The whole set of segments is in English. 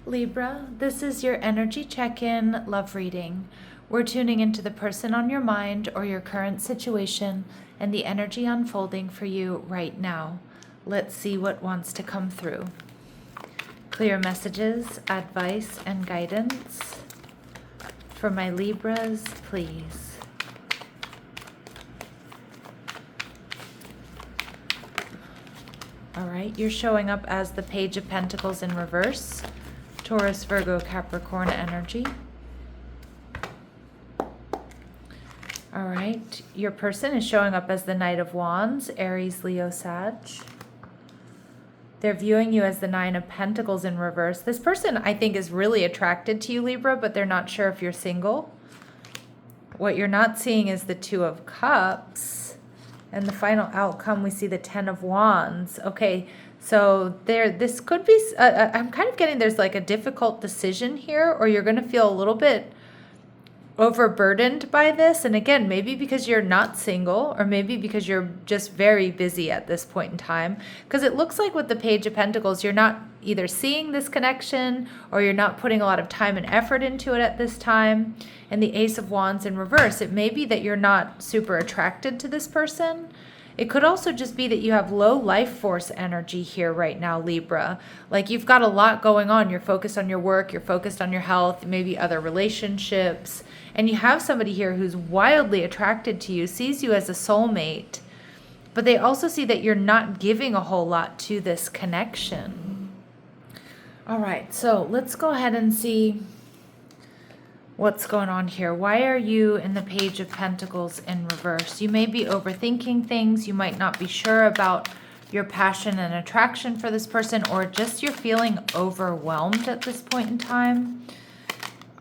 Libra, this is your energy check-in love reading. We're tuning into the person on your mind or your current situation and the energy unfolding for you right now. Let's see what wants to come through. Clear messages, advice, and guidance for my Libras, please. All right, you're showing up as the Page of Pentacles in reverse. Taurus, Virgo, Capricorn energy. All right, your person is showing up as the Knight of Wands, Aries, Leo, Sag. They're viewing you as the Nine of Pentacles in reverse. This person, I think, is really attracted to you, Libra, but they're not sure if you're single. What you're not seeing is the Two of Cups. And the final outcome, we see the Ten of Wands. Okay, so this could be, I'm kind of getting there's like a difficult decision here, or you're going to feel a little bit overburdened by this. And again, maybe because you're not single, or maybe because you're just very busy at this point in time. Because it looks like with the Page of Pentacles, you're not either seeing this connection or you're not putting a lot of time and effort into it at this time. And the Ace of Wands in reverse, it may be that you're not super attracted to this person. It could also just be that you have low life force energy here right now, Libra. Like you've got a lot going on. You're focused on your work, you're focused on your health, maybe other relationships. And you have somebody here who's wildly attracted to you, sees you as a soulmate, but they also see that you're not giving a whole lot to this connection. All right, so let's go ahead and see what's going on here. Why are you in the Page of Pentacles in reverse? You may be overthinking things. You might not be sure about your passion and attraction for this person, or just you're feeling overwhelmed at this point in time.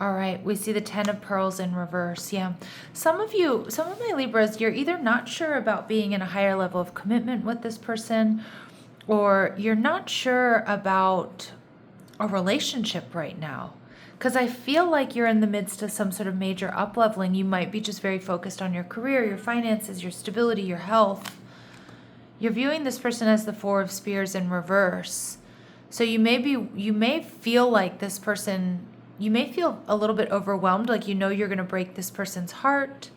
All right, we see the Ten of Pearls in reverse. Yeah, some of my Libras, you're either not sure about being in a higher level of commitment with this person, or you're not sure about a relationship right now. Because I feel like you're in the midst of some sort of major up-leveling. You might be just very focused on your career, your finances, your stability, your health. You're viewing this person as the Four of Spears in reverse. So you may feel like this person, you may feel a little bit overwhelmed, like you know you're going to break this person's heart.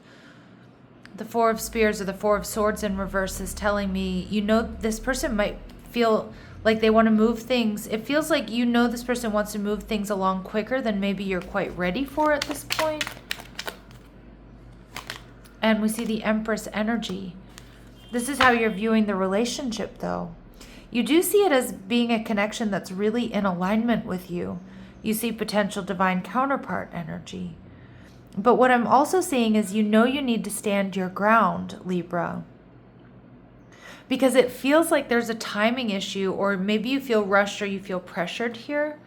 The Four of Spears or the Four of Swords in reverse is telling me, you know, this person might feel like they want to move things. It feels like you know this person wants to move things along quicker than maybe you're quite ready for at this point. And we see the Empress energy. This is how you're viewing the relationship, though. You do see it as being a connection that's really in alignment with you. You see potential divine counterpart energy. But what I'm also seeing is you know you need to stand your ground, Libra. Because it feels like there's a timing issue, or maybe you feel rushed or you feel pressured here.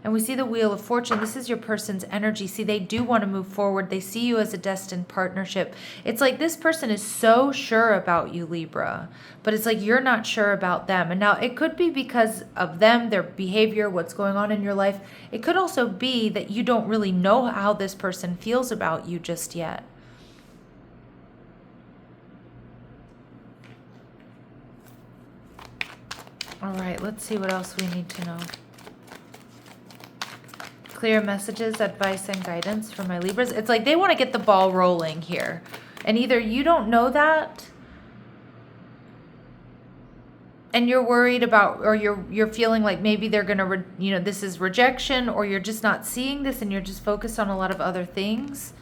And we see the Wheel of Fortune. This is your person's energy. See, they do want to move forward. They see you as a destined partnership. It's like this person is so sure about you, Libra, but it's like you're not sure about them. And now it could be because of them, their behavior, what's going on in your life. It could also be that you don't really know how this person feels about you just yet. All right, let's see what else we need to know. Clear messages, advice, and guidance for my Libras. It's like they want to get the ball rolling here. And either you don't know that, and you're worried about, or you're feeling like maybe they're going to, this is rejection, or you're just not seeing this and you're just focused on a lot of other things.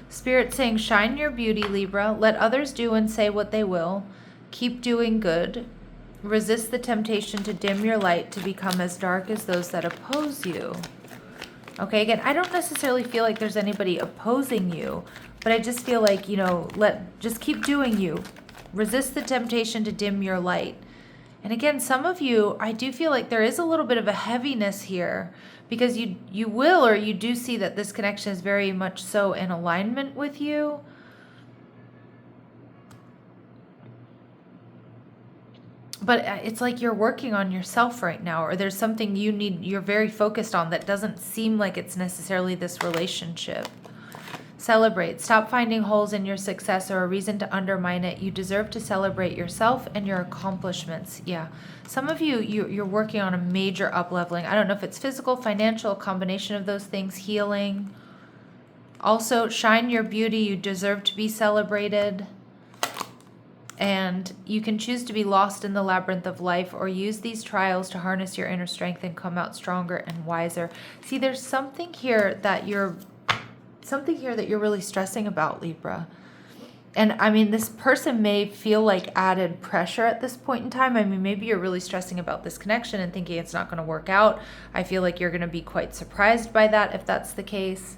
Spirit saying, shine your beauty, Libra. Let others do and say what they will. Keep doing good. Resist the temptation to dim your light to become as dark as those that oppose you. Okay, again, I don't necessarily feel like there's anybody opposing you, but I just feel like, just keep doing you. Resist the temptation to dim your light. And again, some of you, I do feel like there is a little bit of a heaviness here, because you will, or you do see that this connection is very much so in alignment with you. But it's like you're working on yourself right now, or there's something you're very focused on that doesn't seem like it's necessarily this relationship. Celebrate. Stop finding holes in your success or a reason to undermine it. You deserve to celebrate yourself and your accomplishments. Yeah. Some of you're working on a major up-leveling. I don't know if it's physical, financial, a combination of those things, healing. Also, shine your beauty. You deserve to be celebrated. And you can choose to be lost in the labyrinth of life or use these trials to harness your inner strength and come out stronger and wiser. See, there's something here that you're really stressing about, Libra. And I mean, this person may feel like added pressure at this point in time. I mean, maybe you're really stressing about this connection and thinking it's not going to work out. I feel like you're going to be quite surprised by that if that's the case.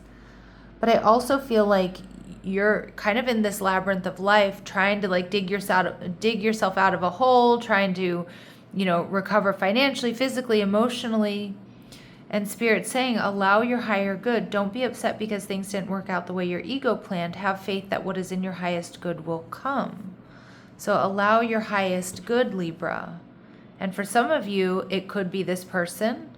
But I also feel like you're kind of in this labyrinth of life, trying to like dig yourself out of a hole, trying to, recover financially, physically, emotionally. And Spirit saying, allow your higher good. Don't be upset because things didn't work out the way your ego planned. Have faith that what is in your highest good will come. So allow your highest good, Libra. And for some of you, it could be this person.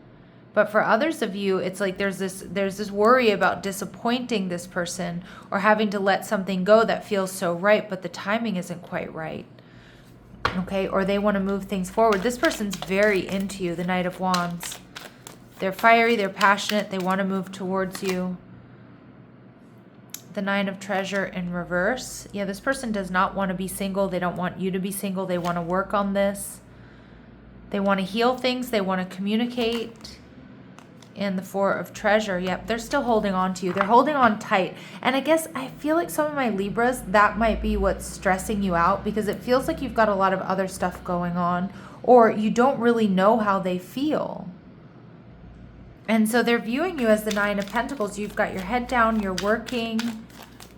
But for others of you, it's like there's this worry about disappointing this person or having to let something go that feels so right, but the timing isn't quite right. Okay, or they want to move things forward. This person's very into you, the Knight of Wands. They're fiery, they're passionate, they want to move towards you. The Nine of Treasure in reverse. Yeah, this person does not want to be single. They don't want you to be single. They want to work on this. They want to heal things. They want to communicate. And the Four of Treasure. Yep, they're still holding on to you. They're holding on tight. And I guess I feel like some of my Libras, that might be what's stressing you out because it feels like you've got a lot of other stuff going on or you don't really know how they feel. And so they're viewing you as the Nine of Pentacles. You've got your head down, you're working,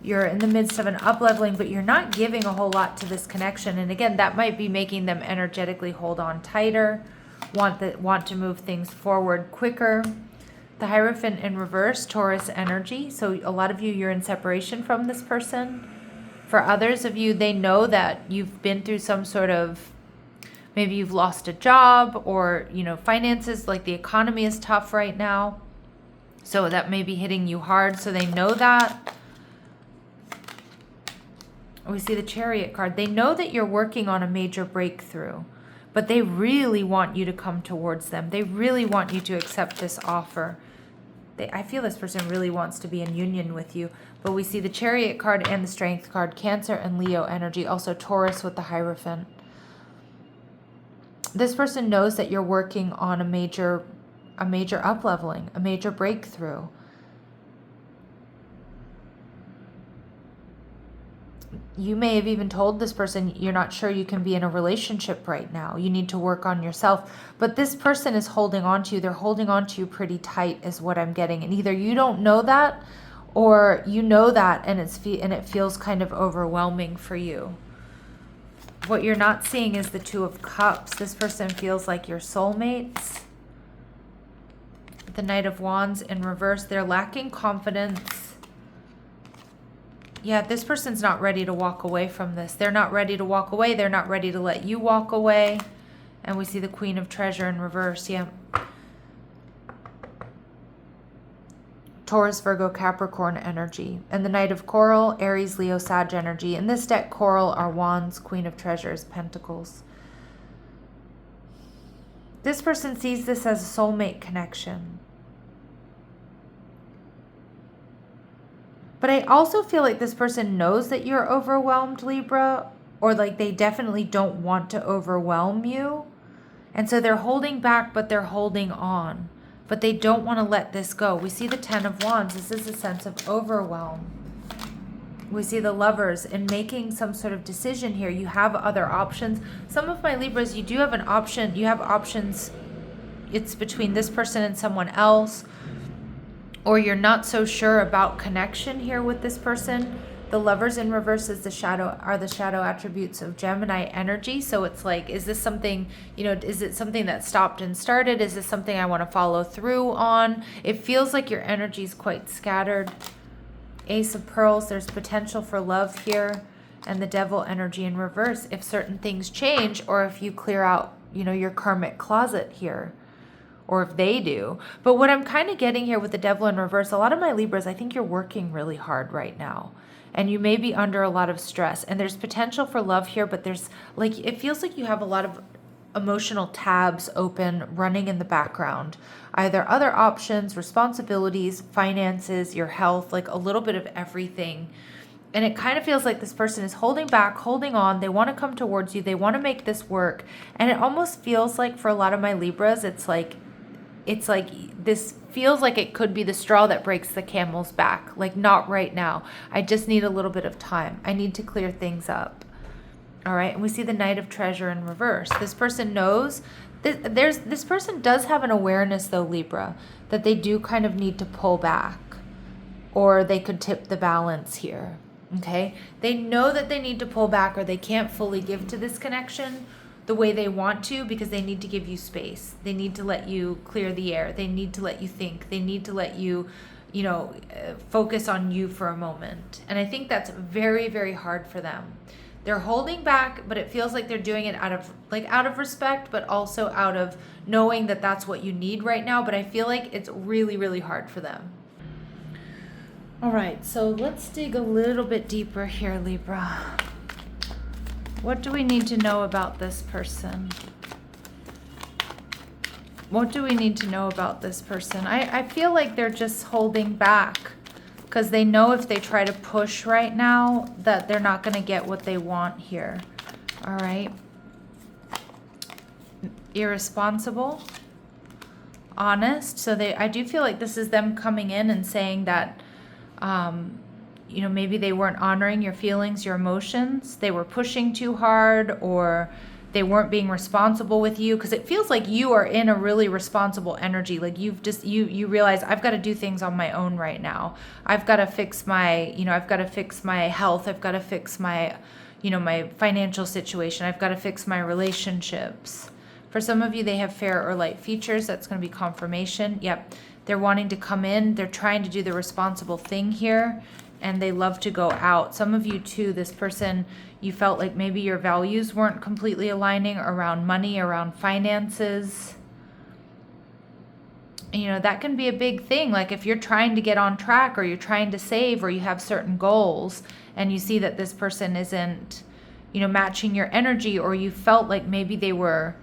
you're in the midst of an up-leveling, but you're not giving a whole lot to this connection. And again, that might be making them energetically hold on tighter, want to move things forward quicker. The Hierophant in reverse, Taurus energy. So a lot of you, you're in separation from this person. For others of you, they know that you've been through some sort of, maybe you've lost a job or, finances, like the economy is tough right now. So that may be hitting you hard. So they know that. We see the Chariot card. They know that you're working on a major breakthrough, but they really want you to come towards them. They really want you to accept this offer. I feel this person really wants to be in union with you, but we see the Chariot card and the Strength card, Cancer and Leo energy, also Taurus with the Hierophant. This person knows that you're working on a major up-leveling, a major breakthrough. You may have even told this person you're not sure you can be in a relationship right now. You need to work on yourself. But this person is holding on to you. They're holding on to you pretty tight is what I'm getting. And either you don't know that or you know that and it feels kind of overwhelming for you. What you're not seeing is the Two of Cups. This person feels like your soulmates. The Knight of Wands in reverse. They're lacking confidence. Yeah, this person's not ready to walk away from this. They're not ready to walk away. They're not ready to let you walk away. And we see the Queen of Treasure in reverse. Yeah. Taurus, Virgo, Capricorn energy. And the Knight of Coral, Aries, Leo, Sag energy. In this deck, Coral are Wands, Queen of Treasures, Pentacles. This person sees this as a soulmate connection. But I also feel like this person knows that you're overwhelmed, Libra, or like they definitely don't want to overwhelm you. And so they're holding back, but they're holding on. But they don't want to let this go. We see the Ten of Wands. This is a sense of overwhelm. We see the Lovers in making some sort of decision here. You have other options. Some of my Libras, you do have an option. You have options. It's between this person and someone else. Or you're not so sure about connection here with this person. The Lovers in reverse are the shadow attributes of Gemini energy. So it's like, is this something, is it something that stopped and started? Is this something I want to follow through on? It feels like your energy is quite scattered. Ace of Pearls, there's potential for love here. And the Devil energy in reverse. If certain things change or if you clear out, your karmic closet here. or if they do. But what I'm kind of getting here with the Devil in reverse, a lot of my Libras, I think you're working really hard right now. And you may be under a lot of stress. And there's potential for love here, but there's like, it feels like you have a lot of emotional tabs open, running in the background. Either other options, responsibilities, finances, your health, like a little bit of everything. And it kind of feels like this person is holding back, holding on. They want to come towards you. They want to make this work. And it almost feels like for a lot of my Libras, it's like this feels like it could be the straw that breaks the camel's back. Like, not right now. I just need a little bit of time. I need to clear things up. All right. And we see the Knight of Treasure in reverse. This person knows this person does have an awareness, though, Libra, that they do kind of need to pull back, or they could tip the balance here. Okay. They know that they need to pull back, or they can't fully give to this connection the way they want to, because they need to give you space. They need to let you clear the air. They need to let you think. They need to let you, focus on you for a moment. And I think that's very, very hard for them. They're holding back, but it feels like they're doing it out of respect, but also out of knowing that that's what you need right now. But I feel like it's really, really hard for them. All right, so let's dig a little bit deeper here, Libra. What do we need to know about this person? What do we need to know about this person? I feel like they're just holding back because they know if they try to push right now that they're not going to get what they want here. All right. Irresponsible. Honest. So I do feel like this is them coming in and saying that, maybe they weren't honoring your feelings, your emotions. They were pushing too hard, or they weren't being responsible with you, because it feels like you are in a really responsible energy. Like you realize, I've got to do things on my own right now. I've got to fix my, I've got to fix my health. I've got to fix my, my financial situation. I've got to fix my relationships. For some of you, they have fair or light features. That's going to be confirmation. Yep. They're wanting to come in. They're trying to do the responsible thing here, and they love to go out. Some of you too, this person, you felt like maybe your values weren't completely aligning around money, around finances. That can be a big thing. Like if you're trying to get on track, or you're trying to save, or you have certain goals, and you see that this person isn't, matching your energy, or you felt like maybe they were,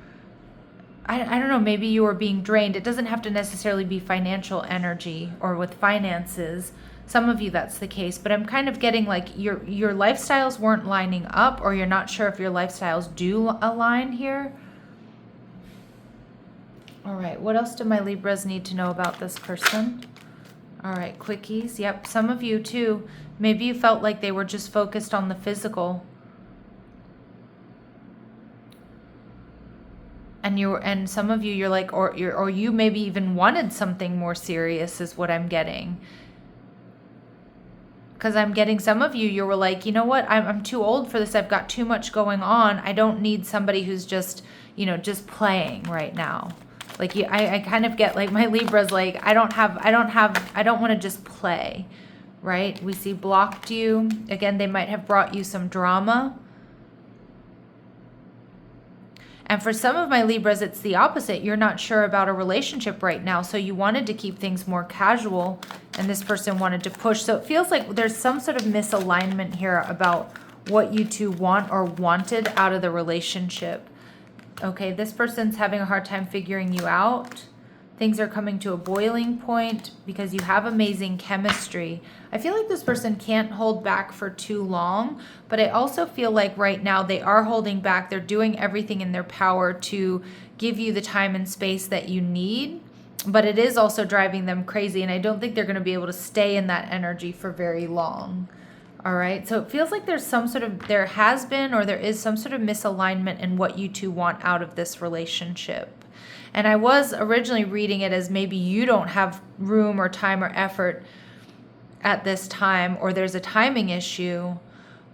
I don't know, maybe you were being drained. It doesn't have to necessarily be financial energy or with finances. Some of you, that's the case, but I'm kind of getting like your lifestyles weren't lining up, or you're not sure if your lifestyles do align here. All right, what else do my Libras need to know about this person? All right, quickies. Yep, some of you too. Maybe you felt like they were just focused on the physical. And some of you, you're like, or you maybe even wanted something more serious, is what I'm getting. Because I'm getting some of you were like, you know what, I'm too old for this. I've got too much going on. I don't need somebody who's just, just playing right now. Like I kind of get like my Libra's like, I don't want to just play, right? We see blocked you. Again, they might have brought you some drama. And for some of my Libras, it's the opposite. You're not sure about a relationship right now, so you wanted to keep things more casual, and this person wanted to push. So it feels like there's some sort of misalignment here about what you two want or wanted out of the relationship. Okay, this person's having a hard time figuring you out. Things are coming to a boiling point because you have amazing chemistry. I feel like this person can't hold back for too long, but I also feel like right now they are holding back. They're doing everything in their power to give you the time and space that you need, but it is also driving them crazy, and I don't think they're going to be able to stay in that energy for very long. All right, so it feels like there has been, or there is some sort of misalignment in what you two want out of this relationship. And I was originally reading it as maybe you don't have room or time or effort at this time, or there's a timing issue.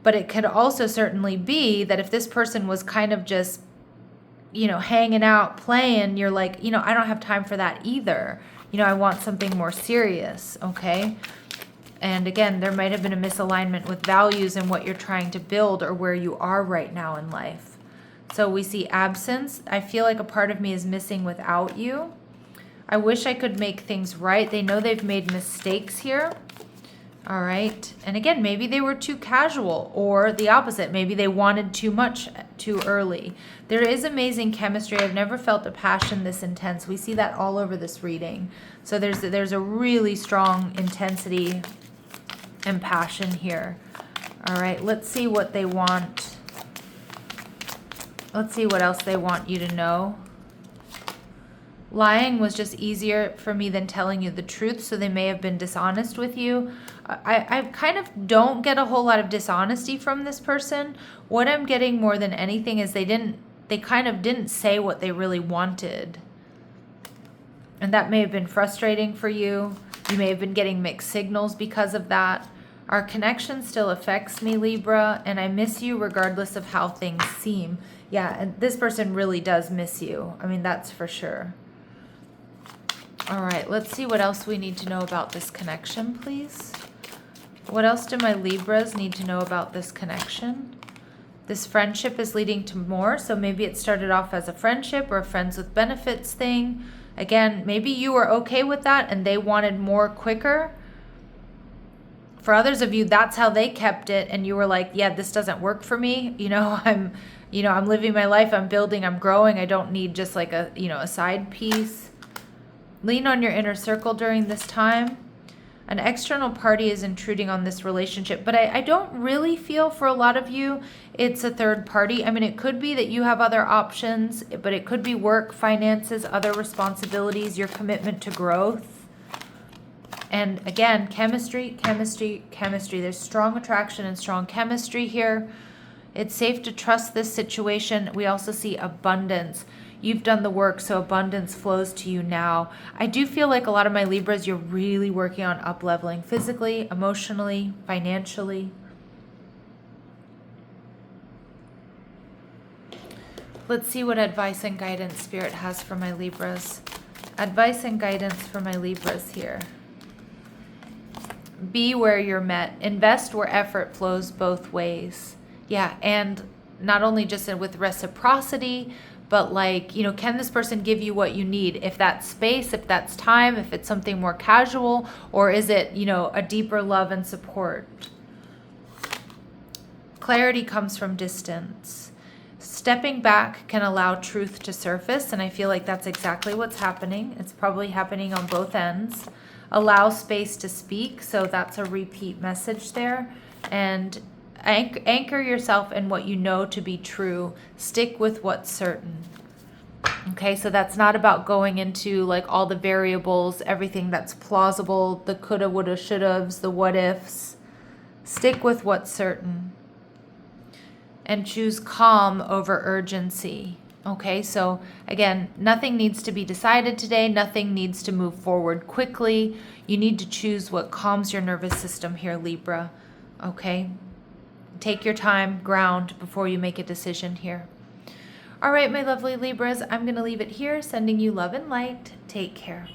But it could also certainly be that if this person was kind of just, hanging out, playing, you're like, I don't have time for that either. I want something more serious, okay? And again, there might have been a misalignment with values and what you're trying to build, or where you are right now in life. So we see absence. I feel like a part of me is missing without you. I wish I could make things right. They know they've made mistakes here. All right. And again, maybe they were too casual, or the opposite. Maybe they wanted too much too early. There is amazing chemistry. I've never felt a passion this intense. We see that all over this reading. So there's a really strong intensity and passion here. All right. Let's see what they want. Let's see what else they want you to know. Lying was just easier for me than telling you the truth, so they may have been dishonest with you. I kind of don't get a whole lot of dishonesty from this person. What I'm getting more than anything is they kind of didn't say what they really wanted. And that may have been frustrating for you. You may have been getting mixed signals because of that. Our connection still affects me, Libra, and I miss you regardless of how things seem. Yeah, and this person really does miss you. I mean, that's for sure. All right, let's see what else we need to know about this connection, please. What else do my Libras need to know about this connection? This friendship is leading to more, so maybe it started off as a friendship or a friends with benefits thing. Again, maybe you were okay with that and they wanted more quicker. For others of you, that's how they kept it, and you were like, yeah, this doesn't work for me. I'm living my life, I'm building, I'm growing. I don't need just like a side piece. Lean on your inner circle during this time. An external party is intruding on this relationship, but I don't really feel for a lot of you it's a third party. I mean, it could be that you have other options, but it could be work, finances, other responsibilities, your commitment to growth. And again, chemistry. There's strong attraction and strong chemistry here. It's safe to trust this situation. We also see abundance. You've done the work, so abundance flows to you now. I do feel like a lot of my Libras, you're really working on up-leveling physically, emotionally, financially. Let's see what advice and guidance Spirit has for my Libras. Advice and guidance for my Libras here. Be where you're met. Invest where effort flows both ways. Yeah, and not only just with reciprocity, but can this person give you what you need? If that's space, if that's time, if it's something more casual, or is it, a deeper love and support? Clarity comes from distance. Stepping back can allow truth to surface, and I feel like that's exactly what's happening. It's probably happening on both ends. Allow space to speak, so that's a repeat message there. And anchor yourself in what you know to be true. Stick with what's certain. Okay, so that's not about going into all the variables, everything that's plausible, the coulda, woulda, shouldas, the what ifs. Stick with what's certain. And choose calm over urgency. Okay, so again, nothing needs to be decided today. Nothing needs to move forward quickly. You need to choose what calms your nervous system here, Libra. Okay? Take your time, ground before you make a decision here. All right, my lovely Libras, I'm going to leave it here, sending you love and light. Take care.